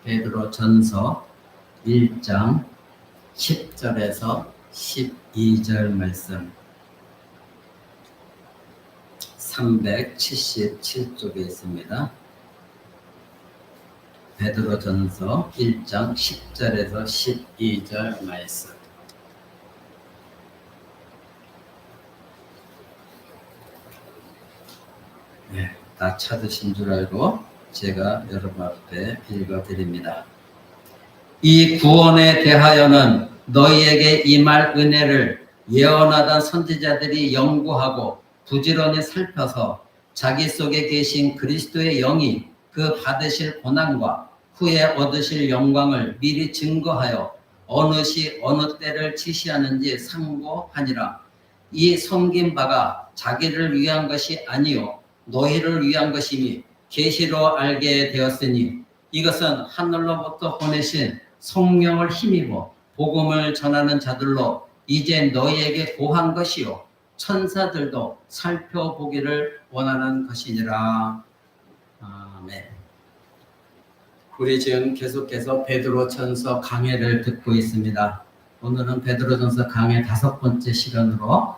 베드로전서 1장 10절에서 12절 말씀 377쪽에 있습니다. 베드로전서 1장 10절에서 12절 말씀. 네, 다 찾으신 줄 알고 제가 여러분 앞에 읽어드립니다. 이 구원에 대하여는 너희에게 임할 은혜를 예언하던 선지자들이 연구하고 부지런히 살펴서 자기 속에 계신 그리스도의 영이 그 받으실 고난과 후에 얻으실 영광을 미리 증거하여 어느 시 어느 때를 지시하는지 상고하니라. 이 섬긴 바가 자기를 위한 것이 아니요 너희를 위한 것이니 계시로 알게 되었으니 이것은 하늘로부터 보내신 성령을 힘입어 복음을 전하는 자들로 이제 너희에게 고한 것이요 천사들도 살펴보기를 원하는 것이니라. 아멘. 우리 지금 계속해서 베드로전서 강해를 듣고 있습니다. 오늘은 베드로전서 강해 5번째 시간으로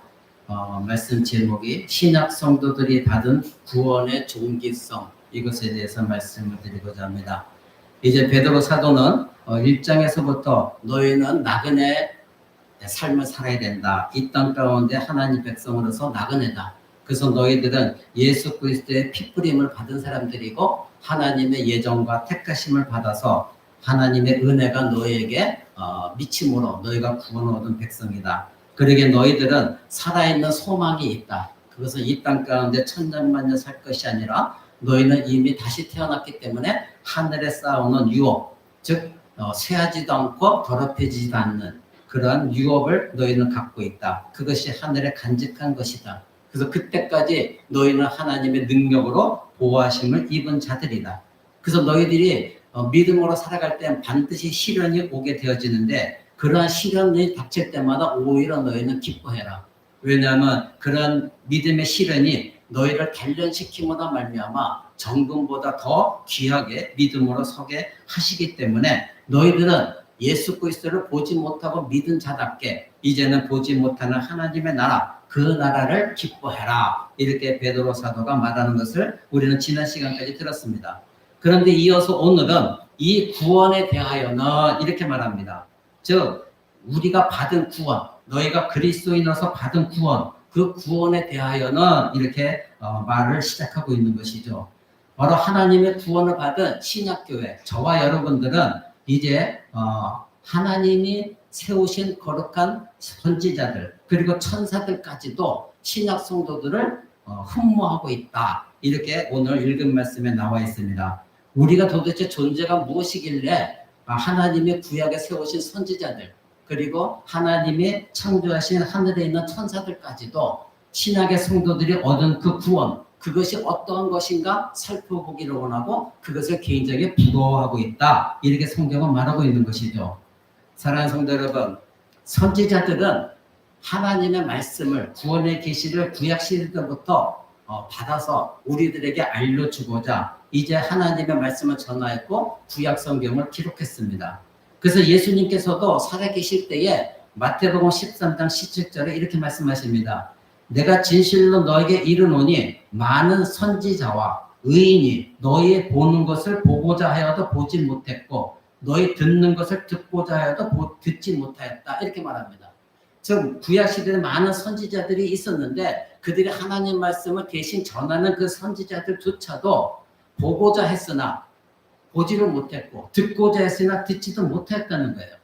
말씀 제목이 신약 성도들이 받은 구원의 종기성, 이것에 대해서 말씀을 드리고자 합니다. 이제 베드로 사도는 1장에서부터 너희는 나그네 삶을 살아야 된다. 이 땅 가운데 하나님 백성으로서 나그네다. 그래서 너희들은 예수 그리스도의 피뿌림을 받은 사람들이고 하나님의 예정과 택하심을 받아서 하나님의 은혜가 너희에게 미침으로 너희가 구원을 얻은 백성이다. 그러기에 너희들은 살아있는 소망이 있다. 그것은 이 땅 가운데 천년만년 살 것이 아니라 너희는 이미 다시 태어났기 때문에 하늘에 쌓아오는 유업, 즉 쇠하지도 않고 더럽혀지지도 않는 그러한 유업을 너희는 갖고 있다. 그것이 하늘에 간직한 것이다. 그래서 그때까지 너희는 하나님의 능력으로 보호하심을 입은 자들이다. 그래서 너희들이 믿음으로 살아갈 때 반드시 시련이 오게 되어지는데 그러한 시련이 닥칠 때마다 오히려 너희는 기뻐해라. 왜냐하면 그런 믿음의 시련이 너희를 단련시킴으로 말미암아 정금보다 더 귀하게 믿음으로 서게 하시기 때문에 너희들은 예수 그리스도를 보지 못하고 믿은 자답게 이제는 보지 못하는 하나님의 나라, 그 나라를 기뻐해라. 이렇게 베드로 사도가 말하는 것을 우리는 지난 시간까지 들었습니다. 그런데 이어서 오늘은 이 구원에 대하여는 이렇게 말합니다. 즉 우리가 받은 구원, 너희가 그리스도인으로서 받은 구원, 그 구원에 대하여는 이렇게 말을 시작하고 있는 것이죠. 바로 하나님의 구원을 받은 신약교회, 저와 여러분들은 이제 하나님이 세우신 거룩한 선지자들 그리고 천사들까지도 신약 성도들을 흠모하고 있다. 이렇게 오늘 읽은 말씀에 나와 있습니다. 우리가 도대체 존재가 무엇이길래 하나님의 구약에 세우신 선지자들 그리고 하나님이 창조하신 하늘에 있는 천사들까지도 신약의 성도들이 얻은 그 구원, 그것이 어떠한 것인가 살펴보기를 원하고 그것을 개인적으로 부러워하고 있다. 이렇게 성경은 말하고 있는 것이죠. 사랑하는 성도 여러분, 선지자들은 하나님의 말씀을 구원의 계시를 구약 시대부터 받아서 우리들에게 알려주고자 이제 하나님의 말씀을 전하였고 구약 성경을 기록했습니다. 그래서 예수님께서도 살아계실 때에 마태복음 13장 17절에 이렇게 말씀하십니다. 내가 진실로 너에게 이르노니 많은 선지자와 의인이 너희 보는 것을 보고자 하여도 보지 못했고 너희 듣는 것을 듣고자 하여도 듣지 못하였다. 이렇게 말합니다. 즉 구약시대에 많은 선지자들이 있었는데 그들이 하나님 말씀을 대신 전하는 그 선지자들조차도 보고자 했으나 보지를 못했고 듣고자 했으나 듣지도 못했다는 거예요.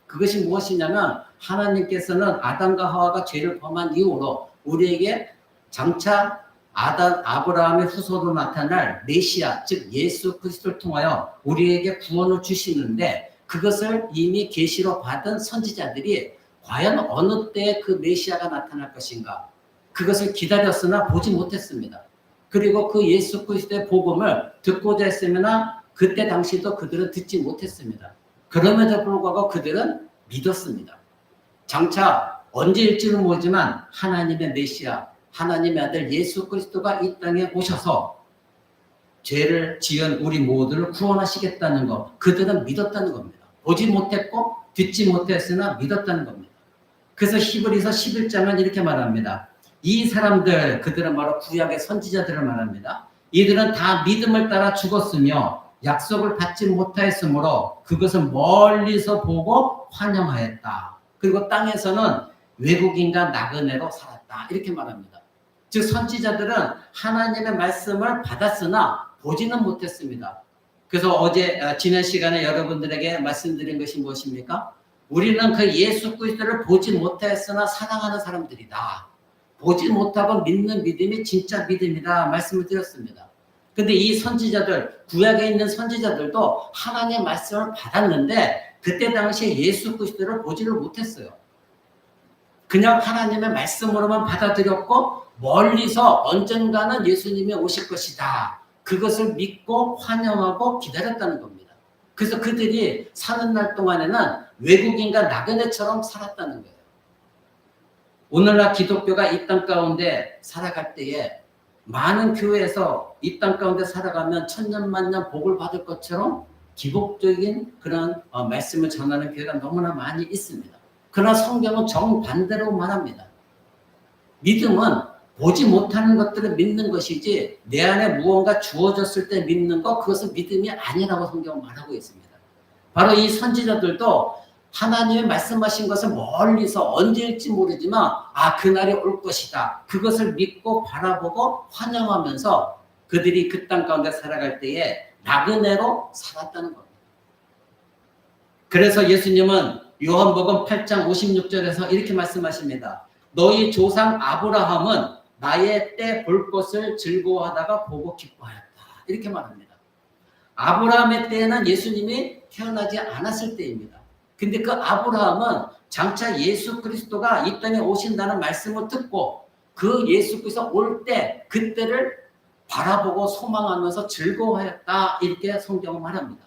그것이 무엇이냐면 하나님께서는 아담과 하와가 죄를 범한 이후로 우리에게 장차 아브라함의 후손으로 나타날 메시아, 즉 예수 그리스도를 통하여 우리에게 구원을 주시는데 그것을 이미 계시로 받은 선지자들이 과연 어느 때 그 메시아가 나타날 것인가 그것을 기다렸으나 보지 못했습니다. 그리고 그 예수 그리스도의 복음을 듣고자 했으나 그때 당시도 그들은 듣지 못했습니다. 그럼에도 불구하고 그들은 믿었습니다. 장차 언제일지는 모르지만 하나님의 메시아, 하나님의 아들 예수 그리스도가 이 땅에 오셔서 죄를 지은 우리 모두를 구원하시겠다는 것, 그들은 믿었다는 겁니다. 보지 못했고 듣지 못했으나 믿었다는 겁니다. 그래서 히브리서 11장은 이렇게 말합니다. 이 사람들, 그들은 바로 구약의 선지자들을 말합니다. 이들은 다 믿음을 따라 죽었으며 약속을 받지 못하였으므로 그것을 멀리서 보고 환영하였다. 그리고 땅에서는 외국인과 나그네로 살았다. 이렇게 말합니다. 즉 선지자들은 하나님의 말씀을 받았으나 보지는 못했습니다. 그래서 어제 지난 시간에 여러분들에게 말씀드린 것이 무엇입니까? 우리는 그 예수 그리스도를 보지 못했으나 사랑하는 사람들이다. 보지 못하고 믿는 믿음이 진짜 믿음이다 말씀을 드렸습니다. 근데 이 선지자들, 구약에 있는 선지자들도 하나님의 말씀을 받았는데 그때 당시에 예수 그리스도를 보지를 못했어요. 그냥 하나님의 말씀으로만 받아들였고 멀리서 언젠가는 예수님이 오실 것이다. 그것을 믿고 환영하고 기다렸다는 겁니다. 그래서 그들이 사는 날 동안에는 외국인과 나그네처럼 살았다는 거예요. 오늘날 기독교가 이 땅 가운데 살아갈 때에 많은 교회에서 이 땅 가운데 살아가면 천년만년 복을 받을 것처럼 기복적인 그런 말씀을 전하는 교회가 너무나 많이 있습니다. 그러나 성경은 정반대로 말합니다. 믿음은 보지 못하는 것들을 믿는 것이지 내 안에 무언가 주어졌을 때 믿는 것, 그것은 믿음이 아니라고 성경은 말하고 있습니다. 바로 이 선지자들도 하나님의 말씀하신 것을 멀리서 언제일지 모르지만 그날이 올 것이다. 그것을 믿고 바라보고 환영하면서 그들이 그 땅 가운데 살아갈 때에 나그네로 살았다는 겁니다. 그래서 예수님은 요한복음 8장 56절에서 이렇게 말씀하십니다. 너희 조상 아브라함은 나의 때 볼 것을 즐거워하다가 보고 기뻐하였다. 이렇게 말합니다. 아브라함의 때에는 예수님이 태어나지 않았을 때입니다. 근데 그 아브라함은 장차 예수 그리스도가 이 땅에 오신다는 말씀을 듣고 그 예수 그리스도 올 때 그때를 바라보고 소망하면서 즐거워하였다. 이렇게 성경은 말합니다.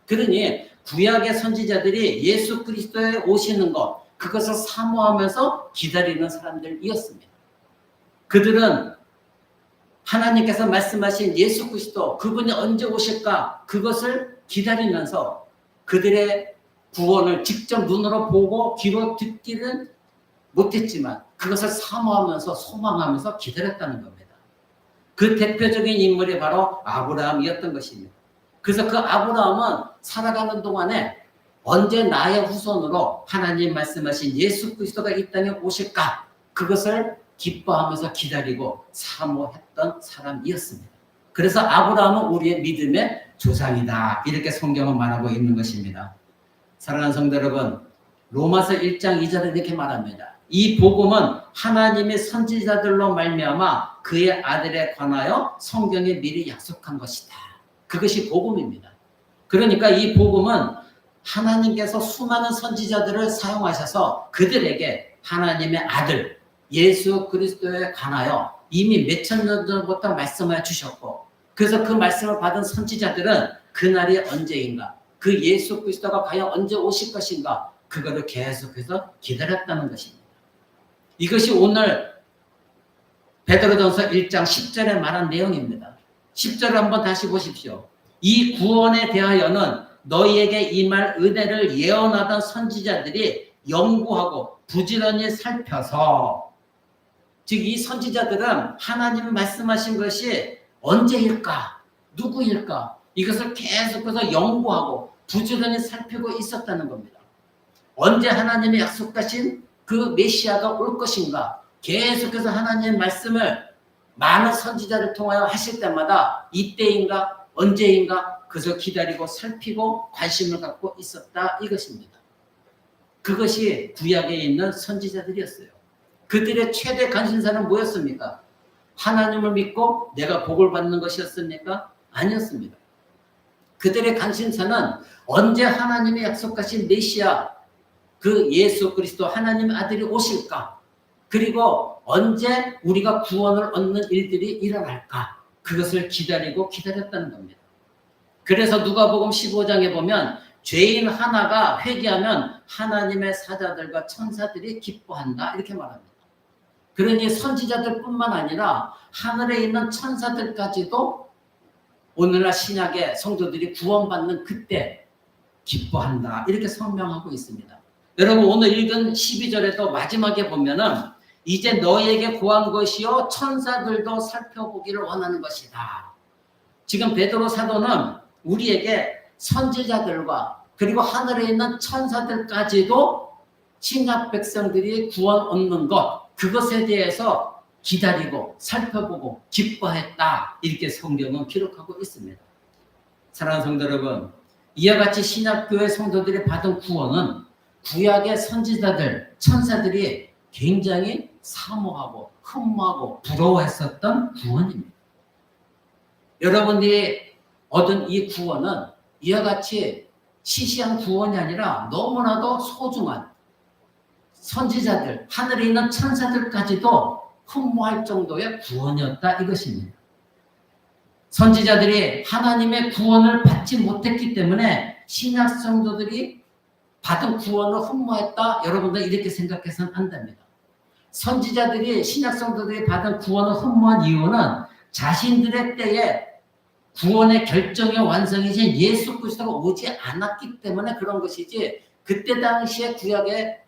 그러니 구약의 선지자들이 예수 그리스도에 오시는 것, 그것을 사모하면서 기다리는 사람들이었습니다. 그들은 하나님께서 말씀하신 예수 그리스도, 그분이 언제 오실까? 그것을 기다리면서 그들의 구원을 직접 눈으로 보고 귀로 듣기는 못했지만 그것을 사모하면서 소망하면서 기다렸다는 겁니다. 그 대표적인 인물이 바로 아브라함이었던 것입니다. 그래서 그 아브라함은 살아가는 동안에 언제 나의 후손으로 하나님 말씀하신 예수 그리스도가 이 땅에 오실까? 그것을 기뻐하면서 기다리고 사모했던 사람이었습니다. 그래서 아브라함은 우리의 믿음의 조상이다. 이렇게 성경은 말하고 있는 것입니다. 사랑하는 성도 여러분, 로마서 1장 2절에 이렇게 말합니다. 이 복음은 하나님의 선지자들로 말미암아 그의 아들에 관하여 성경에 미리 약속한 것이다. 그것이 복음입니다. 그러니까 이 복음은 하나님께서 수많은 선지자들을 사용하셔서 그들에게 하나님의 아들 예수 그리스도에 관하여 이미 몇천 년 전부터 말씀을 주셨고, 그래서 그 말씀을 받은 선지자들은 그날이 언제인가, 그 예수 그리스도가 과연 언제 오실 것인가, 그거를 계속해서 기다렸다는 것입니다. 이것이 오늘 베드로전서 1장 10절에 말한 내용입니다. 10절을 한번 다시 보십시오. 이 구원에 대하여는 너희에게 임할 은혜를 예언하던 선지자들이 연구하고 부지런히 살펴서, 즉 이 선지자들은 하나님이 말씀하신 것이 언제일까, 누구일까, 이것을 계속해서 연구하고 부지런히 살피고 있었다는 겁니다. 언제 하나님이 약속하신 그 메시아가 올 것인가, 계속해서 하나님의 말씀을 많은 선지자를 통하여 하실 때마다 이때인가 언제인가 그것을 기다리고 살피고 관심을 갖고 있었다, 이것입니다. 그것이 구약에 있는 선지자들이었어요. 그들의 최대 관심사는 뭐였습니까? 하나님을 믿고 내가 복을 받는 것이었습니까? 아니었습니다. 그들의 관심사는 언제 하나님의 약속하신 메시아, 그 예수 그리스도 하나님의 아들이 오실까? 그리고 언제 우리가 구원을 얻는 일들이 일어날까? 그것을 기다렸다는 겁니다. 그래서 누가복음 15장에 보면 죄인 하나가 회개하면 하나님의 사자들과 천사들이 기뻐한다, 이렇게 말합니다. 그러니 선지자들뿐만 아니라 하늘에 있는 천사들까지도 오늘날 신약의 성도들이 구원받는 그때 기뻐한다. 이렇게 설명하고 있습니다. 여러분 오늘 읽은 12절에도 마지막에 보면은 이제 너희에게 구한 것이요 천사들도 살펴보기를 원하는 것이다. 지금 베드로 사도는 우리에게 선지자들과 그리고 하늘에 있는 천사들까지도 신약 백성들이 구원 얻는 것, 그것에 대해서 기다리고 살펴보고 기뻐했다. 이렇게 성경은 기록하고 있습니다. 사랑하는 성도 여러분, 이와 같이 신약교회 성도들이 받은 구원은 구약의 선지자들, 천사들이 굉장히 사모하고 흠모하고 부러워했었던 구원입니다. 여러분들이 얻은 이 구원은 이와 같이 시시한 구원이 아니라 너무나도 소중한 선지자들, 하늘에 있는 천사들까지도 흠모할 정도의 구원이었다 이것입니다. 선지자들이 하나님의 구원을 받지 못했기 때문에 신약 성도들이 받은 구원을 흠모했다. 여러분들 이렇게 생각해서는 안 됩니다. 선지자들이 신약 성도들이 받은 구원을 흠모한 이유는 자신들의 때에 구원의 결정의 완성이신 예수 그리스도가 오지 않았기 때문에 그런 것이지, 그때 당시에 구약의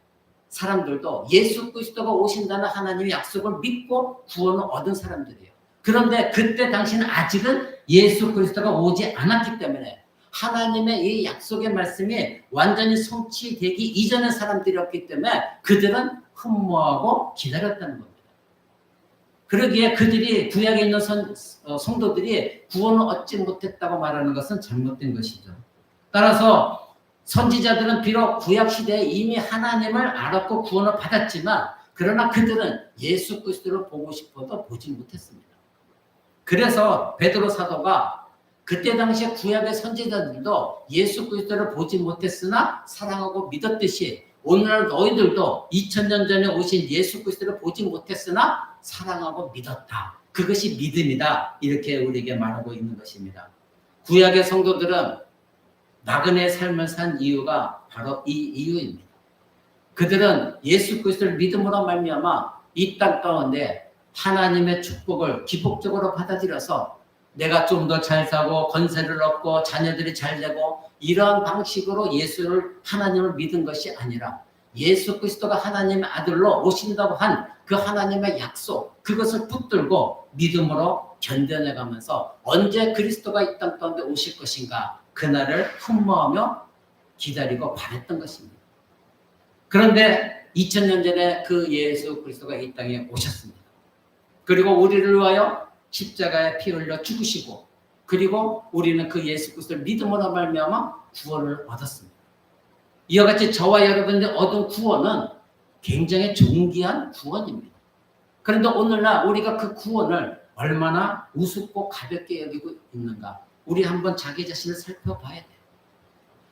사람들도 예수 그리스도가 오신다는 하나님의 약속을 믿고 구원을 얻은 사람들이에요. 그런데 그때 당시는 아직은 예수 그리스도가 오지 않았기 때문에 하나님의 이 약속의 말씀이 완전히 성취되기 이전의 사람들이었기 때문에 그들은 흠모하고 기다렸다는 겁니다. 그러기에 그들이 구약에 있는 성도들이 구원을 얻지 못했다고 말하는 것은 잘못된 것이죠. 따라서 선지자들은 비록 구약 시대에 이미 하나님을 알았고 구원을 받았지만 그러나 그들은 예수 그리스도를 보고 싶어도 보지 못했습니다. 그래서 베드로 사도가 그때 당시에 구약의 선지자들도 예수 그리스도를 보지 못했으나 사랑하고 믿었듯이 오늘날 너희들도 2000년 전에 오신 예수 그리스도를 보지 못했으나 사랑하고 믿었다. 그것이 믿음이다. 이렇게 우리에게 말하고 있는 것입니다. 구약의 성도들은 나그네의 삶을 산 이유가 바로 이 이유입니다. 그들은 예수 그리스도를 믿음으로 말미암아 이 땅 가운데 하나님의 축복을 기복적으로 받아들여서 내가 좀 더 잘 사고 권세를 얻고 자녀들이 잘 되고 이러한 방식으로 하나님을 믿은 것이 아니라 예수 그리스도가 하나님의 아들로 오신다고 한 그 하나님의 약속, 그것을 붙들고 믿음으로 견뎌내가면서 언제 그리스도가 이 땅 가운데 오실 것인가 그날을 흠모하며 기다리고 바랬던 것입니다. 그런데 2000년 전에 그 예수 그리스도가 이 땅에 오셨습니다. 그리고 우리를 위하여 십자가에 피 흘려 죽으시고 그리고 우리는 그 예수 그리스도를 믿음으로 말미암아 구원을 얻었습니다. 이와 같이 저와 여러분들이 얻은 구원은 굉장히 존귀한 구원입니다. 그런데 오늘날 우리가 그 구원을 얼마나 우습고 가볍게 여기고 있는가, 우리 한번 자기 자신을 살펴봐야 돼요.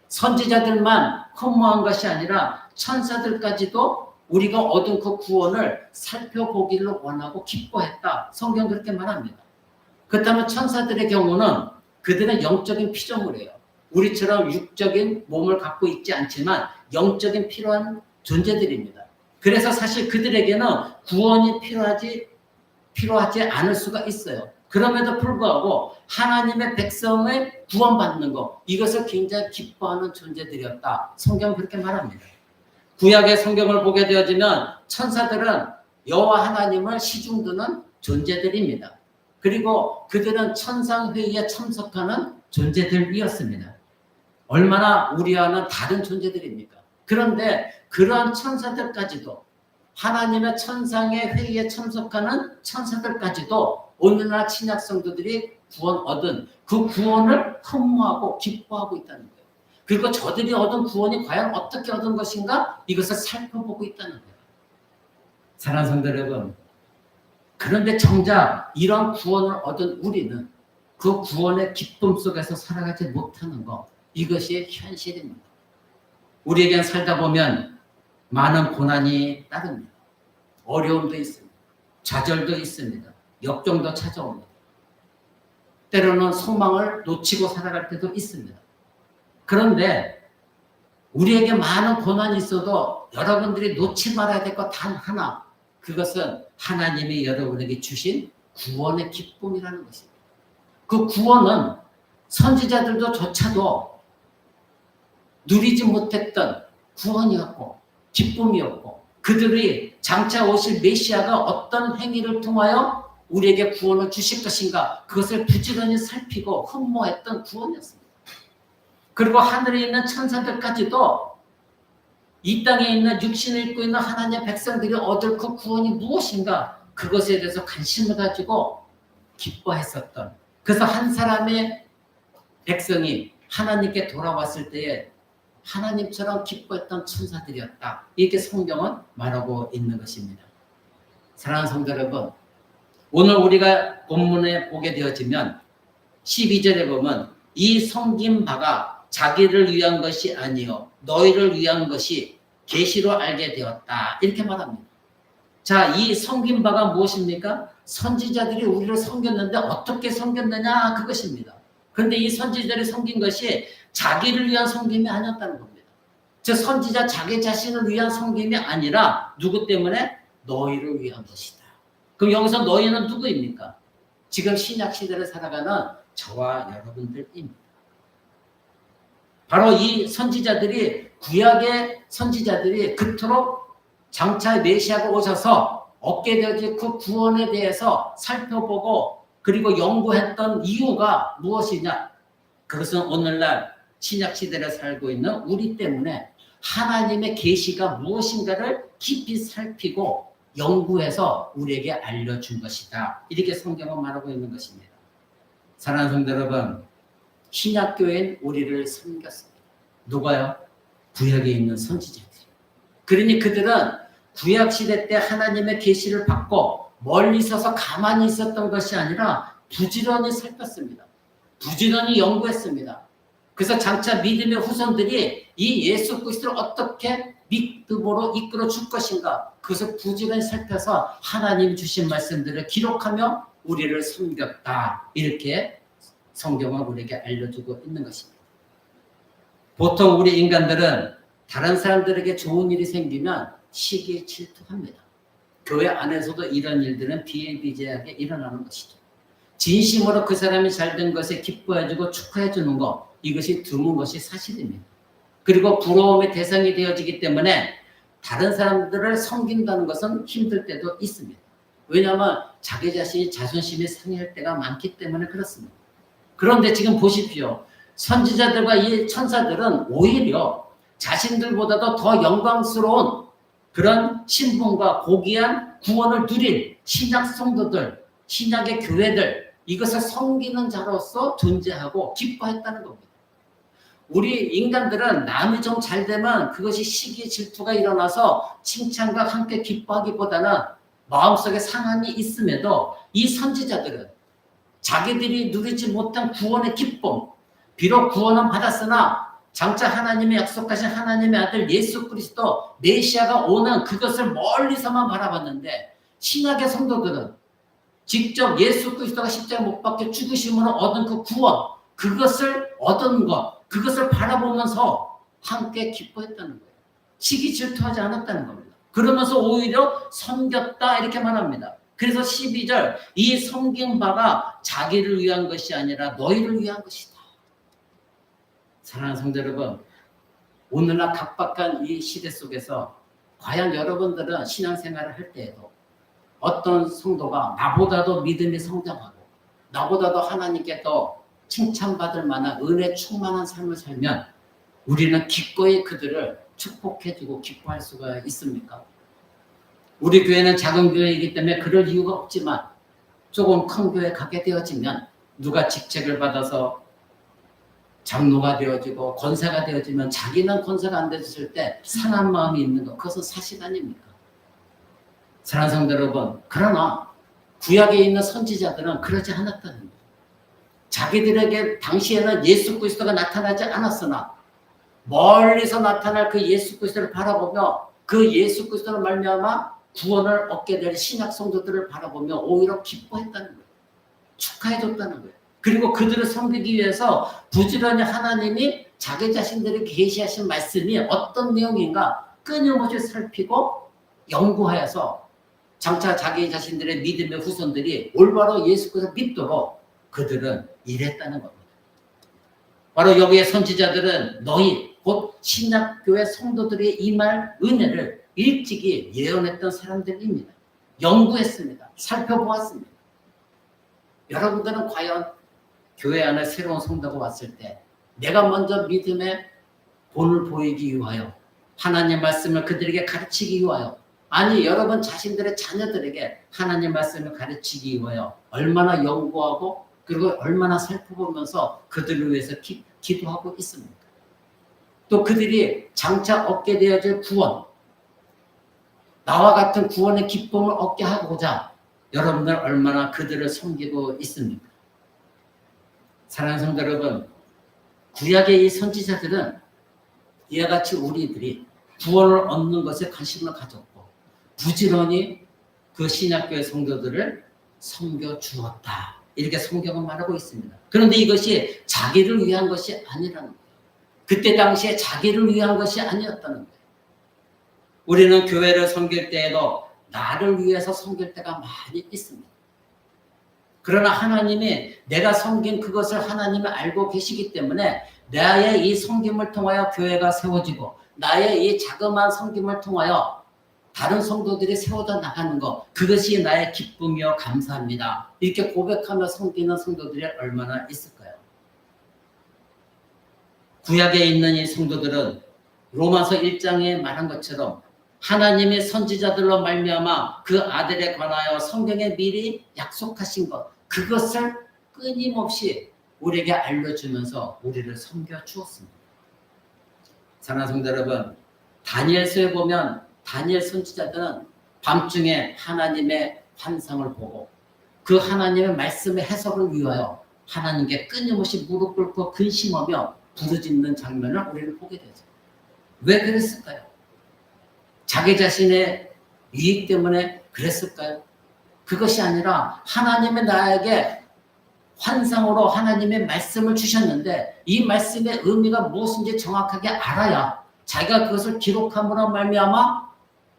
선지자들만 흠모한 것이 아니라 천사들까지도 우리가 얻은 그 구원을 살펴보기를 원하고 기뻐했다. 성경 그렇게 말합니다. 그렇다면 천사들의 경우는 그들은 영적인 피조물이에요. 우리처럼 육적인 몸을 갖고 있지 않지만 영적인 필요한 존재들입니다. 그래서 사실 그들에게는 구원이 필요하지 않을 수가 있어요. 그럼에도 불구하고 하나님의 백성을 구원받는 것, 이것을 굉장히 기뻐하는 존재들이었다. 성경은 그렇게 말합니다. 구약의 성경을 보게 되어지면 천사들은 여호와 하나님을 시중드는 존재들입니다. 그리고 그들은 천상회의에 참석하는 존재들이었습니다. 얼마나 우리와는 다른 존재들입니까? 그런데 그러한 천사들까지도, 하나님의 천상의 회의에 참석하는 천사들까지도 오늘날 신약 성도들이 구원 얻은 그 구원을 흠모하고 기뻐하고 있다는 거예요. 그리고 저들이 얻은 구원이 과연 어떻게 얻은 것인가? 이것을 살펴보고 있다는 거예요. 사랑하는 성도 여러분, 그런데 정작 이런 구원을 얻은 우리는 그 구원의 기쁨 속에서 살아가지 못하는 것, 이것이 현실입니다. 우리에겐 살다 보면 많은 고난이 따릅니다. 어려움도 있습니다. 좌절도 있습니다. 역경도 찾아옵니다. 때로는 소망을 놓치고 살아갈 때도 있습니다. 그런데 우리에게 많은 고난이 있어도 여러분들이 놓지 말아야 될 것 단 하나, 그것은 하나님이 여러분에게 주신 구원의 기쁨이라는 것입니다. 그 구원은 선지자들도 조차도 누리지 못했던 구원이었고 기쁨이었고 그들이 장차 오실 메시아가 어떤 행위를 통하여 우리에게 구원을 주실 것인가 그것을 부지런히 살피고 흠모했던 구원이었습니다. 그리고 하늘에 있는 천사들까지도 이 땅에 있는 육신을 입고 있는 하나님의 백성들이 얻을 그 구원이 무엇인가 그것에 대해서 관심을 가지고 기뻐했었던 그래서 한 사람의 백성이 하나님께 돌아왔을 때에 하나님처럼 기뻐했던 천사들이었다. 이렇게 성경은 말하고 있는 것입니다. 사랑하는 성도 여러분, 오늘 우리가 본문에 보게 되어지면 12절에 보면 이 섬긴 바가 자기를 위한 것이 아니요 너희를 위한 것이 계시로 알게 되었다. 이렇게 말합니다. 자, 이 섬긴 바가 무엇입니까? 선지자들이 우리를 섬겼는데 어떻게 섬겼느냐 그것입니다. 그런데 이 선지자들이 섬긴 것이 자기를 위한 섬김이 아니었다는 겁니다. 즉 선지자 자기 자신을 위한 섬김이 아니라 누구 때문에? 너희를 위한 것이다. 그럼 여기서 너희는 누구입니까? 지금 신약 시대를 살아가는 저와 여러분들입니다. 바로 이 선지자들이 구약의 선지자들이 그토록 장차 메시아가 오셔서 얻게 되어질 그 구원에 대해서 살펴보고 그리고 연구했던 이유가 무엇이냐? 그것은 오늘날 신약 시대를 살고 있는 우리 때문에 하나님의 계시가 무엇인가를 깊이 살피고 연구해서 우리에게 알려준 것이다. 이렇게 성경은 말하고 있는 것입니다. 사랑하는 성도 여러분, 신약교회는 우리를 섬겼습니다. 누가요? 구약에 있는 선지자들. 그러니 그들은 구약시대 때 하나님의 계시를 받고 멀리 서서 가만히 있었던 것이 아니라 부지런히 살폈습니다. 부지런히 연구했습니다. 그래서 장차 믿음의 후손들이 이 예수 그리스도를 어떻게 믿음으로 이끌어 줄 것인가 그것을 부지런히 살펴서 하나님 주신 말씀들을 기록하며 우리를 섬겼다. 이렇게 성경은 우리에게 알려주고 있는 것입니다. 보통 우리 인간들은 다른 사람들에게 좋은 일이 생기면 시기에 질투합니다. 교회 안에서도 이런 일들은 비일비재하게 일어나는 것이죠. 진심으로 그 사람이 잘된 것에 기뻐해주고 축하해주는 것, 이것이 드문 것이 사실입니다. 그리고 부러움의 대상이 되어지기 때문에 다른 사람들을 섬긴다는 것은 힘들 때도 있습니다. 왜냐하면 자기 자신이 자존심이 상할 때가 많기 때문에 그렇습니다. 그런데 지금 보십시오. 선지자들과 이 천사들은 오히려 자신들보다도 더 영광스러운 그런 신분과 고귀한 구원을 누린 신약 성도들, 신약의 교회들, 이것을 섬기는 자로서 존재하고 기뻐했다는 겁니다. 우리 인간들은 남이 좀 잘되면 그것이 시기 질투가 일어나서 칭찬과 함께 기뻐하기보다는 마음속에 상함이 있음에도 이 선지자들은 자기들이 누리지 못한 구원의 기쁨, 비록 구원은 받았으나 장차 하나님의 약속하신 하나님의 아들 예수 그리스도 메시아가 오는 그것을 멀리서만 바라봤는데 신약의 성도들은 직접 예수 그리스도가 십자가에 못 박혀 죽으심으로 얻은 그 구원, 그것을 얻은 것, 그것을 바라보면서 함께 기뻐했다는 거예요. 시기 질투하지 않았다는 겁니다. 그러면서 오히려 섬겼다 이렇게 말합니다. 그래서 12절 이 섬긴 바가 자기를 위한 것이 아니라 너희를 위한 것이다. 사랑하는 성도 여러분, 오늘날 각박한 이 시대 속에서 과연 여러분들은 신앙생활을 할 때에도 어떤 성도가 나보다도 믿음이 성장하고 나보다도 하나님께 더 칭찬받을 만한 은혜 충만한 삶을 살면 우리는 기꺼이 그들을 축복해주고 기뻐할 수가 있습니까? 우리 교회는 작은 교회이기 때문에 그럴 이유가 없지만 조금 큰 교회 가게 되어지면 누가 직책을 받아서 장로가 되어지고 권사가 되어지면 자기는 권사가 안 되었을 때 상한 마음이 있는 것, 그것은 사실 아닙니까? 사랑하는 성도 여러분, 그러나 구약에 있는 선지자들은 그러지 않았다는 거예요. 자기들에게 당시에는 예수 그리스도가 나타나지 않았으나 멀리서 나타날 그 예수 그리스도를 바라보며 그 예수 그리스도를 말미암아 구원을 얻게 될 신약 성도들을 바라보며 오히려 기뻐했다는 거예요. 축하해줬다는 거예요. 그리고 그들을 섬기기 위해서 부지런히 하나님이 자기 자신들에게 계시하신 말씀이 어떤 내용인가 끊임없이 살피고 연구하여서 장차 자기 자신들의 믿음의 후손들이 올바로 예수 그리스도를 믿도록 그들은 이랬다는 겁니다. 바로 여기에 선지자들은 너희 곧 신약교회 성도들의 임할 은혜를 일찍이 예언했던 사람들입니다. 연구했습니다. 살펴보았습니다. 여러분들은 과연 교회 안에 새로운 성도가 왔을 때 내가 먼저 믿음의 본을 보이기 위하여 하나님 말씀을 그들에게 가르치기 위하여 아니 여러분 자신들의 자녀들에게 하나님 말씀을 가르치기 위하여 얼마나 연구하고 그리고 얼마나 살펴보면서 그들을 위해서 기도하고 있습니까? 또 그들이 장차 얻게 되어질 구원 나와 같은 구원의 기쁨을 얻게 하고자 여러분들 얼마나 그들을 섬기고 있습니까? 사랑하는 성도 여러분, 구약의 이 선지자들은 이와 같이 우리들이 구원을 얻는 것에 관심을 가졌고 부지런히 그 신약교회 성도들을 섬겨주었다. 이렇게 성경은 말하고 있습니다. 그런데 이것이 자기를 위한 것이 아니라는 거예요. 그때 당시에 자기를 위한 것이 아니었다는 거예요. 우리는 교회를 섬길 때에도 나를 위해서 섬길 때가 많이 있습니다. 그러나 하나님이 내가 섬긴 그것을 하나님이 알고 계시기 때문에 나의 이 섬김을 통하여 교회가 세워지고 나의 이 자그마한 섬김을 통하여 다른 성도들이 세워져 나가는 것 그것이 나의 기쁨이요 감사합니다. 이렇게 고백하며 섬기는 성도들이 얼마나 있을까요? 구약에 있는 이 성도들은 로마서 1장에 말한 것처럼 하나님의 선지자들로 말미암아 그 아들에 관하여 성경에 미리 약속하신 것 그것을 끊임없이 우리에게 알려주면서 우리를 섬겨주었습니다. 사랑하는 성도 여러분, 다니엘서에 보면 다니엘 선지자들은 밤중에 하나님의 환상을 보고 그 하나님의 말씀의 해석을 위하여 하나님께 끊임없이 무릎 꿇고 근심하며 부르짖는 장면을 우리는 보게 되죠. 왜 그랬을까요? 자기 자신의 이익 때문에 그랬을까요? 그것이 아니라 하나님의 나에게 환상으로 하나님의 말씀을 주셨는데 이 말씀의 의미가 무엇인지 정확하게 알아야 자기가 그것을 기록함으로 말미암아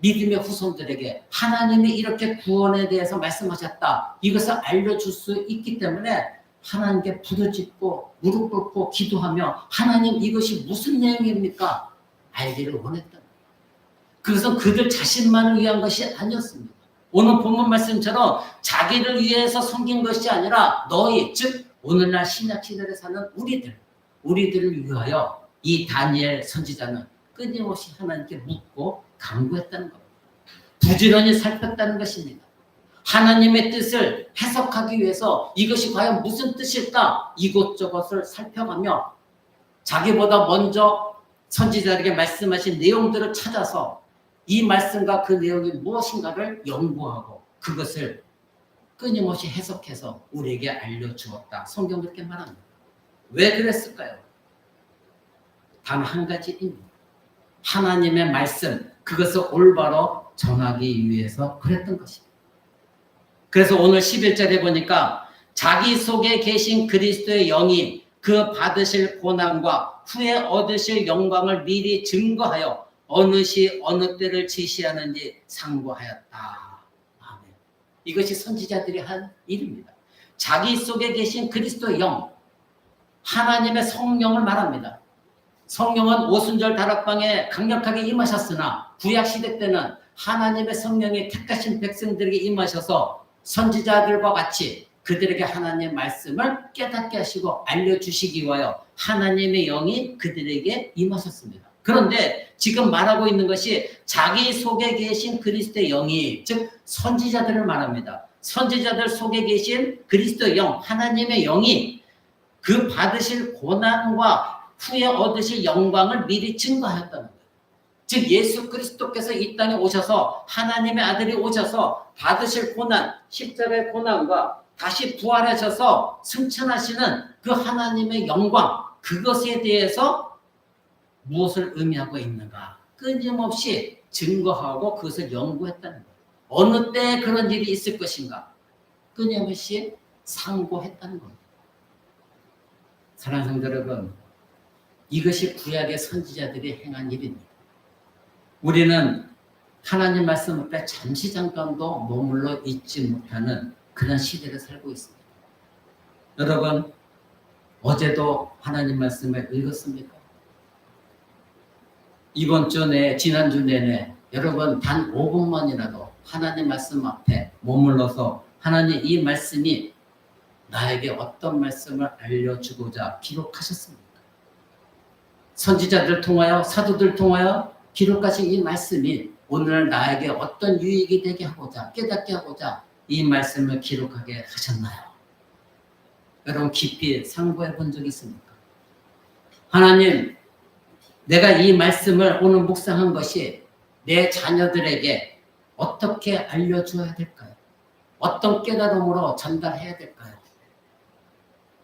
믿음의 후손들에게 하나님이 이렇게 구원에 대해서 말씀하셨다. 이것을 알려줄 수 있기 때문에 하나님께 부르짖고 무릎 꿇고 기도하며 하나님 이것이 무슨 내용입니까? 알기를 원했다. 그것은 그들 자신만을 위한 것이 아니었습니다. 오늘 본문 말씀처럼 자기를 위해서 섬긴 것이 아니라 너희 즉 오늘날 신약 시대에 사는 우리들을 위하여 이 다니엘 선지자는 끊임없이 하나님께 묻고 간구했다는 겁니다. 부지런히 살폈다는 것입니다. 하나님의 뜻을 해석하기 위해서 이것이 과연 무슨 뜻일까 이것저것을 살펴가며 자기보다 먼저 선지자에게 말씀하신 내용들을 찾아서 이 말씀과 그 내용이 무엇인가를 연구하고 그것을 끊임없이 해석해서 우리에게 알려주었다. 성경 그렇게 말합니다. 왜 그랬을까요? 단 한 가지입니다. 하나님의 말씀, 그것을 올바로 전하기 위해서 그랬던 것입니다. 그래서 오늘 11절에 보니까 자기 속에 계신 그리스도의 영이 그 받으실 고난과 후에 얻으실 영광을 미리 증거하여 어느 시 어느 때를 지시하는지 상고하였다. 아멘. 이것이 선지자들이 한 일입니다. 자기 속에 계신 그리스도의 영, 하나님의 성령을 말합니다. 성령은 오순절 다락방에 강력하게 임하셨으나 구약시대 때는 하나님의 성령이 택하신 백성들에게 임하셔서 선지자들과 같이 그들에게 하나님의 말씀을 깨닫게 하시고 알려주시기 위하여 하나님의 영이 그들에게 임하셨습니다. 그런데 지금 말하고 있는 것이 자기 속에 계신 그리스도의 영이 즉 선지자들을 말합니다. 선지자들 속에 계신 그리스도의 영, 하나님의 영이 그 받으실 고난과 후에 얻으실 영광을 미리 증거하였다는 거예요. 즉 예수 그리스도께서 이 땅에 오셔서 하나님의 아들이 오셔서 받으실 고난, 십자가의 고난과 다시 부활하셔서 승천하시는 그 하나님의 영광 그것에 대해서 무엇을 의미하고 있는가 끊임없이 증거하고 그것을 연구했다는 거예요. 어느 때 그런 일이 있을 것인가 끊임없이 상고했다는 겁니다. 사랑하는 성도 여러분, 이것이 구약의 선지자들이 행한 일입니다. 우리는 하나님 말씀 앞에 잠시 잠깐도 머물러 있지 못하는 그런 시대를 살고 있습니다. 여러분, 어제도 하나님 말씀을 읽었습니까? 이번 주 내, 지난주 내내 여러분 단 5분만이라도 하나님 말씀 앞에 머물러서 하나님 이 말씀이 나에게 어떤 말씀을 알려주고자 기록하셨습니까? 선지자들 통하여 사도들 통하여 기록하신 이 말씀이 오늘 나에게 어떤 유익이 되게 하고자 깨닫게 하고자 이 말씀을 기록하게 하셨나요? 여러분 깊이 상고해 본 적 있습니까? 하나님, 내가 이 말씀을 오늘 묵상한 것이 내 자녀들에게 어떻게 알려줘야 될까요? 어떤 깨달음으로 전달해야 될까요?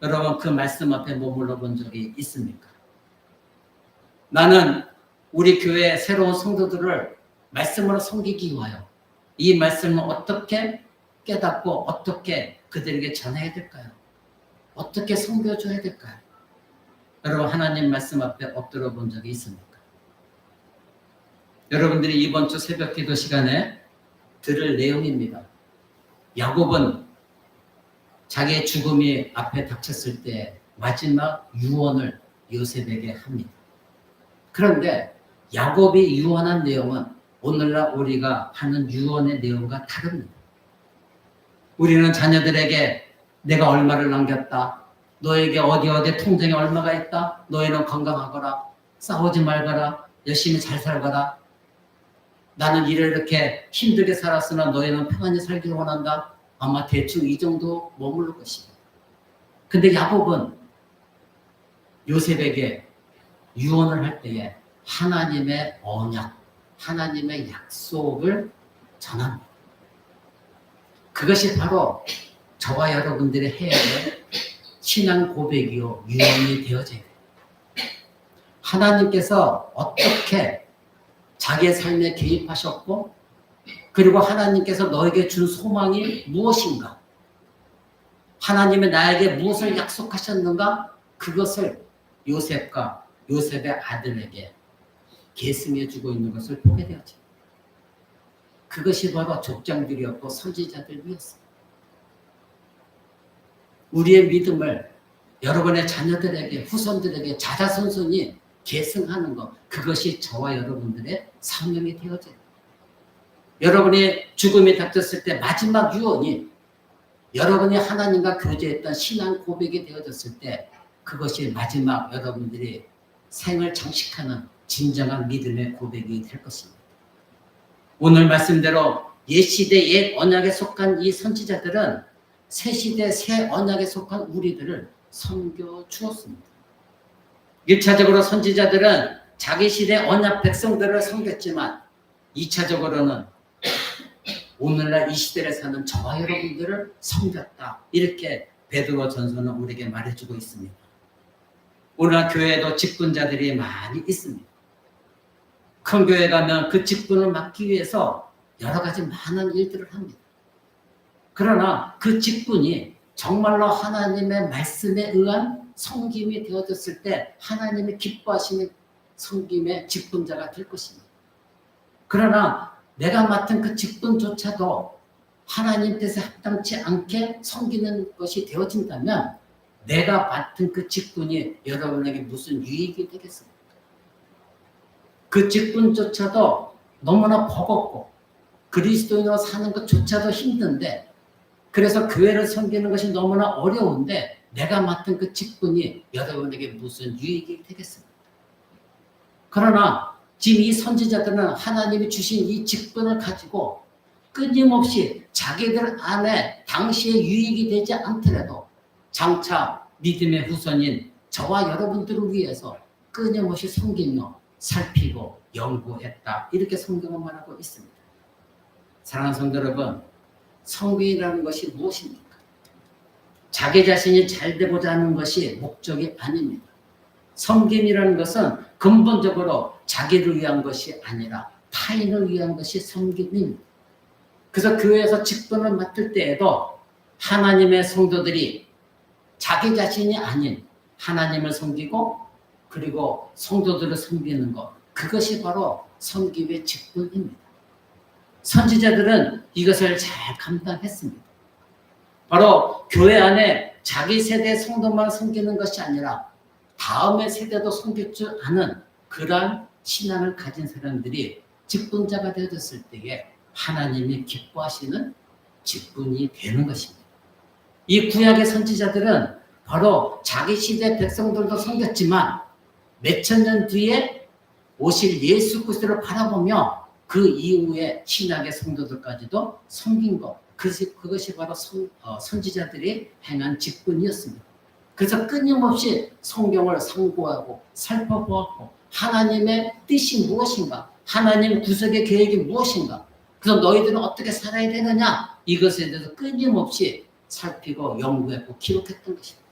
여러분 그 말씀 앞에 머물러 본 적이 있습니까? 나는 우리 교회 새로운 성도들을 말씀으로 섬기기 위하여 이 말씀을 어떻게 깨닫고 어떻게 그들에게 전해야 될까요? 어떻게 섬겨줘야 될까요? 여러분 하나님 말씀 앞에 엎드려 본 적이 있습니까? 여러분들이 이번 주 새벽 기도 시간에 들을 내용입니다. 야곱은 자기의 죽음이 앞에 닥쳤을 때 마지막 유언을 요셉에게 합니다. 그런데 야곱이 유언한 내용은 오늘날 우리가 하는 유언의 내용과 다릅니다. 우리는 자녀들에게 내가 얼마를 남겼다. 너에게 어디 통장에 얼마가 있다. 너희는 건강하거라. 싸우지 말거라. 열심히 잘 살거라. 나는 이렇게 힘들게 살았으나 너희는 평안히 살기를 원한다. 아마 대충 이 정도 머무를 것이다. 근데 야곱은 요셉에게 유언을 할 때에 하나님의 언약, 하나님의 약속을 전합니다. 그것이 바로 저와 여러분들이 해야 될 신앙 고백이요 유언이 되어져야 돼요. 하나님께서 어떻게 자기의 삶에 개입하셨고 그리고 하나님께서 너에게 준 소망이 무엇인가? 하나님이 나에게 무엇을 약속하셨는가? 그것을 요셉과 요셉의 아들에게 계승해주고 있는 것을 보게 되었죠. 그것이 바로 족장들이었고 선지자들이었습니다. 우리의 믿음을 여러분의 자녀들에게 후손들에게 자자손손이 계승하는 것, 그것이 저와 여러분들의 사명이 되어져요. 여러분이 죽음이 닥쳤을 때 마지막 유언이 여러분이 하나님과 교제했던 신앙 고백이 되어졌을 때 그것이 마지막 여러분들이 생을 장식하는 진정한 믿음의 고백이 될 것입니다. 오늘 말씀대로 옛 시대 옛 언약에 속한 이 선지자들은 새 시대 새 언약에 속한 우리들을 섬겨 주었습니다. 1차적으로 선지자들은 자기 시대 언약 백성들을 섬겼지만 2차적으로는 오늘날 이 시대에 사는 저와 여러분들을 섬겼다. 이렇게 베드로 전서는 우리에게 말해주고 있습니다. 오늘날 교회에도 직분자들이 많이 있습니다. 큰 교회 가면 그 직분을 맡기 위해서 여러 가지 많은 일들을 합니다. 그러나 그 직분이 정말로 하나님의 말씀에 의한 섬김이 되어졌을 때 하나님이 기뻐하시는 섬김의 직분자가 될 것입니다. 그러나 내가 맡은 그 직분조차도 하나님 뜻에 합당치 않게 섬기는 것이 되어진다면 내가 맡은 그 직분이 여러분에게 무슨 유익이 되겠습니까? 그 직분조차도 너무나 버겁고 그리스도인으로 사는 것조차도 힘든데 그래서 교회를 섬기는 것이 너무나 어려운데 내가 맡은 그 직분이 여러분에게 무슨 유익이 되겠습니까? 그러나 지금 이 선지자들은 하나님이 주신 이 직분을 가지고 끊임없이 자기들 안에 당시에 유익이 되지 않더라도 장차 믿음의 후손인 저와 여러분들을 위해서 끊임없이 섬기며 살피고 연구했다. 이렇게 성경은 말하고 있습니다. 사랑하는 성도 여러분, 섬김이라는 것이 무엇입니까? 자기 자신이 잘 되고자 하는 것이 목적이 아닙니다. 섬김이라는 것은 근본적으로 자기를 위한 것이 아니라 타인을 위한 것이 섬김입니다. 그래서 교회에서 직분을 맡을 때에도 하나님의 성도들이 자기 자신이 아닌 하나님을 섬기고 그리고 성도들을 섬기는 것, 그것이 바로 섬김의 직분입니다. 선지자들은 이것을 잘 감당했습니다. 바로 교회 안에 자기 세대 성도만 섬기는 것이 아니라 다음의 세대도 섬길 줄 아는 그러한 신앙을 가진 사람들이 직분자가 되어졌을 때에 하나님이 기뻐하시는 직분이 되는 것입니다. 이 구약의 선지자들은 바로 자기 시대 백성들도 섬겼지만 몇천 년 뒤에 오실 예수 그리스도를 바라보며 그 이후에 신약의 성도들까지도 섬긴 것, 그것이 바로 선지자들이 행한 직분이었습니다. 그래서 끊임없이 성경을 상고하고 살펴보았고 하나님의 뜻이 무엇인가, 하나님 구속의 계획이 무엇인가, 그래서 너희들은 어떻게 살아야 되느냐, 이것에 대해서 끊임없이 살피고 연구했고 기록했던 것입니다.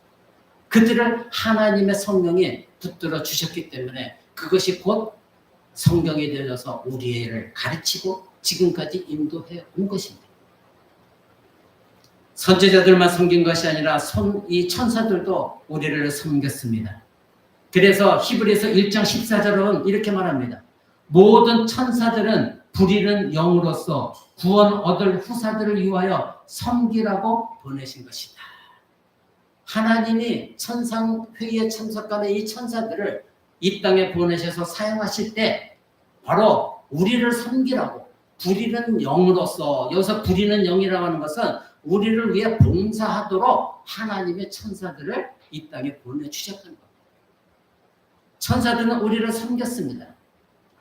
그들을 하나님의 성령이 붙들어 주셨기 때문에 그것이 곧 성경이 되어서 우리를 가르치고 지금까지 인도해 온 것입니다. 선지자들만 섬긴 것이 아니라 이 천사들도 우리를 섬겼습니다. 그래서 히브리서 1장 14절은 이렇게 말합니다. 모든 천사들은 부리는 영으로서 구원 얻을 후사들을 위하여 섬기라고 보내신 것이다. 하나님이 천상회의에 참석하는 이 천사들을 이 땅에 보내셔서 사용하실 때 바로 우리를 섬기라고, 부리는 영으로서, 여기서 부리는 영이라고 하는 것은 우리를 위해 봉사하도록 하나님의 천사들을 이 땅에 보내주셨던 겁니다. 천사들은 우리를 섬겼습니다.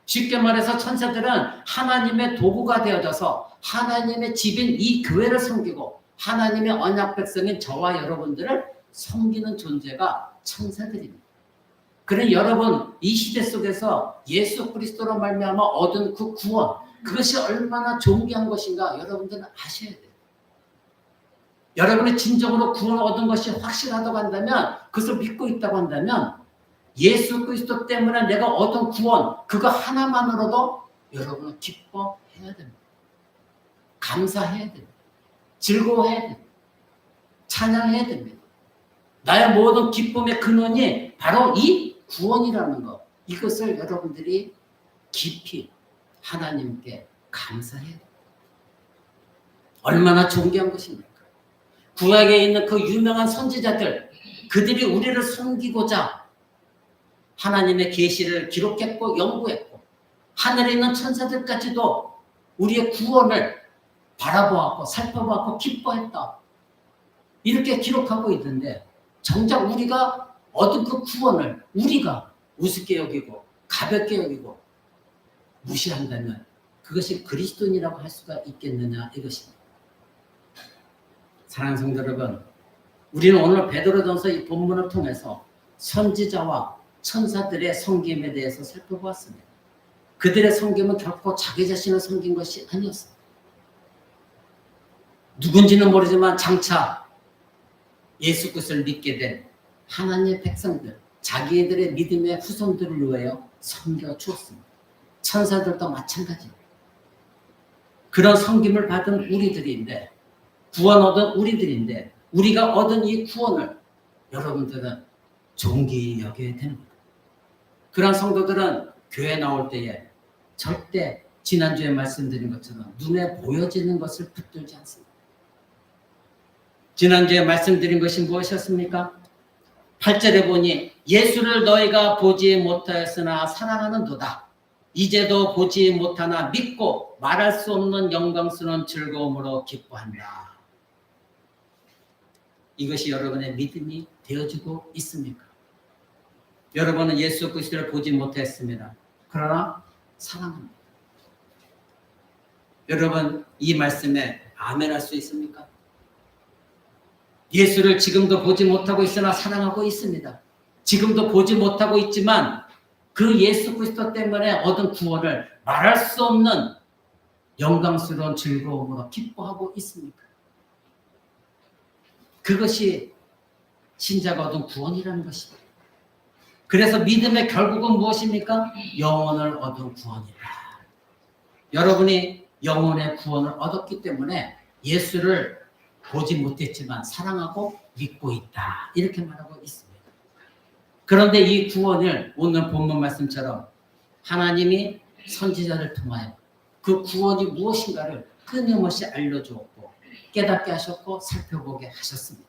쉽게 말해서 천사들은 하나님의 도구가 되어져서 하나님의 집인 이 교회를 섬기고 하나님의 언약 백성인 저와 여러분들을 섬기는 존재가 천사들입니다. 그런 여러분, 이 시대 속에서 예수 그리스도로 말미암아 얻은 그 구원, 그것이 얼마나 존귀한 것인가 여러분들은 아셔야 돼요. 여러분이 진정으로 구원을 얻은 것이 확실하다고 한다면, 그것을 믿고 있다고 한다면 예수 그리스도 때문에 내가 얻은 구원, 그거 하나만으로도 여러분은 기뻐해야 됩니다. 감사해야 됩니다. 즐거워해야 됩니다. 찬양해야 됩니다. 나의 모든 기쁨의 근원이 바로 이 구원이라는 것, 이것을 여러분들이 깊이 하나님께 감사해야 됩니다. 얼마나 존귀한 것입니까? 구약에 있는 그 유명한 선지자들, 그들이 우리를 섬기고자 하나님의 계시를 기록했고 연구했고 하늘에 있는 천사들까지도 우리의 구원을 바라보았고 살펴보았고 기뻐했다, 이렇게 기록하고 있는데, 정작 우리가 얻은 그 구원을 우리가 우습게 여기고 가볍게 여기고 무시한다면 그것이 그리스도인이라고 할 수가 있겠느냐, 이것입니다. 사랑하는 성도 여러분, 우리는 오늘 베드로전서 이 본문을 통해서 선지자와 천사들의 섬김에 대해서 살펴보았습니다. 그들의 섬김은 결코 자기 자신을 섬긴 것이 아니었습니다. 누군지는 모르지만 장차 예수 그리스도를 믿게 된 하나님의 백성들, 자기들의 믿음의 후손들을 위하여 섬겨 주었습니다. 천사들도 마찬가지입니다. 그런 섬김을 받은 우리들인데, 구원 얻은 우리들인데, 우리가 얻은 이 구원을 여러분들은 존귀히 여겨야 됩니다. 그런 성도들은 교회 나올 때에 절대 지난주에 말씀드린 것처럼 눈에 보여지는 것을 붙들지 않습니다. 지난주에 말씀드린 것이 무엇이었습니까? 8절에 보니 예수를 너희가 보지 못하였으나 사랑하는도다. 이제도 보지 못하나 믿고 말할 수 없는 영광스러운 즐거움으로 기뻐한다. 이것이 여러분의 믿음이 되어지고 있습니까? 여러분은 예수 그리스도를 보지 못했습니다. 그러나 사랑합니다. 여러분, 이 말씀에 아멘할 수 있습니까? 예수를 지금도 보지 못하고 있으나 사랑하고 있습니다. 지금도 보지 못하고 있지만 그 예수 그리스도 때문에 얻은 구원을 말할 수 없는 영광스러운 즐거움으로 기뻐하고 있습니까? 그것이 신자가 얻은 구원이라는 것입니다. 그래서 믿음의 결국은 무엇입니까? 영혼을 얻은 구원이다. 여러분이 영혼의 구원을 얻었기 때문에 예수를 보지 못했지만 사랑하고 믿고 있다, 이렇게 말하고 있습니다. 그런데 이 구원을 오늘 본문 말씀처럼 하나님이 선지자를 통하여 그 구원이 무엇인가를 끊임없이 알려주었고 깨닫게 하셨고 살펴보게 하셨습니다.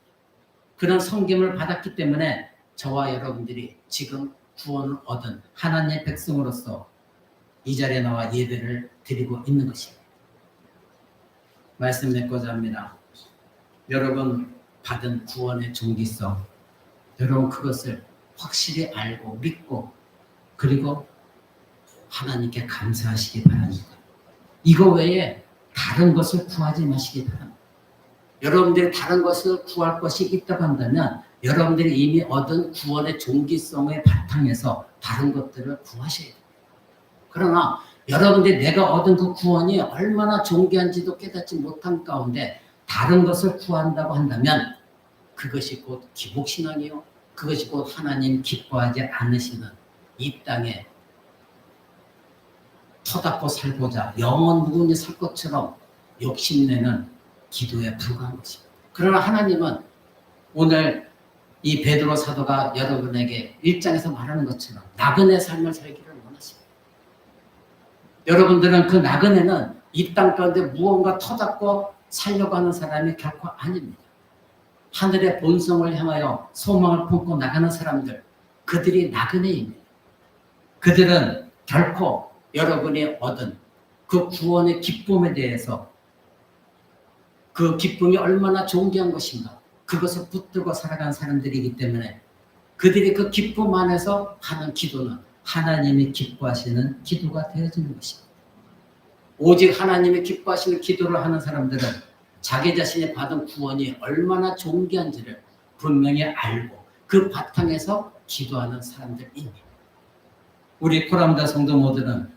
그런 섬김을 받았기 때문에 저와 여러분들이 지금 구원을 얻은 하나님의 백성으로서 이 자리에 나와 예배를 드리고 있는 것입니다. 말씀 맺고자 합니다. 여러분 받은 구원의 존귀성, 여러분 그것을 확실히 알고 믿고 그리고 하나님께 감사하시기 바랍니다. 이거 외에 다른 것을 구하지 마시기 바랍니다. 여러분들이 다른 것을 구할 것이 있다고 한다면 여러분들이 이미 얻은 구원의 존귀성의 바탕에서 다른 것들을 구하셔야 됩니다. 그러나 여러분들이 내가 얻은 그 구원이 얼마나 존귀한지도 깨닫지 못한 가운데 다른 것을 구한다고 한다면 그것이 곧 기복신앙이요. 그것이 곧 하나님 기뻐하지 않으시는 이 땅에 터닫고 살고자 영원 무궁히 살 것처럼 욕심내는 기도에 불과한 것입니다. 그러나 하나님은 오늘 이 베드로 사도가 여러분에게 1장에서 말하는 것처럼 나그네 삶을 살기를 원하십니다. 여러분들은 그 나그네는 이 땅 가운데 무언가 터닫고 살려고 하는 사람이 결코 아닙니다. 하늘의 본성을 향하여 소망을 품고 나가는 사람들, 그들이 나그네입니다. 그들은 결코 여러분이 얻은 그 구원의 기쁨에 대해서 그 기쁨이 얼마나 존귀한 것인가 그것을 붙들고 살아가는 사람들이기 때문에 그들이 그 기쁨 안에서 하는 기도는 하나님이 기뻐하시는 기도가 되어지는 것입니다. 오직 하나님이 기뻐하시는 기도를 하는 사람들은 자기 자신이 받은 구원이 얼마나 존귀한지를 분명히 알고 그 바탕에서 기도하는 사람들입니다. 우리 코람다 성도 모두는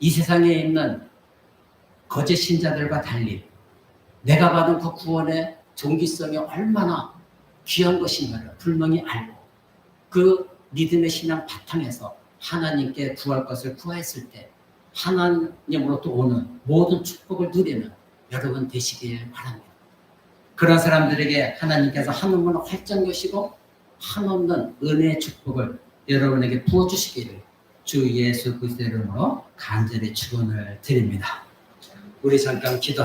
이 세상에 있는 거짓 신자들과 달리 내가 받은 그 구원의 존귀성이 얼마나 귀한 것인가를 분명히 알고 그 믿음의 신앙 바탕에서 하나님께 구할 것을 구했을 때 하나님으로부터 오는 모든 축복을 누리는 여러분 되시길 바랍니다. 그런 사람들에게 하나님께서 하늘문을 활짝 여시고 한없는 은혜의 축복을 여러분에게 부어주시기를 주 예수 그리스도의 이름으로 간절히 축원을 드립니다. 우리 잠깐 기도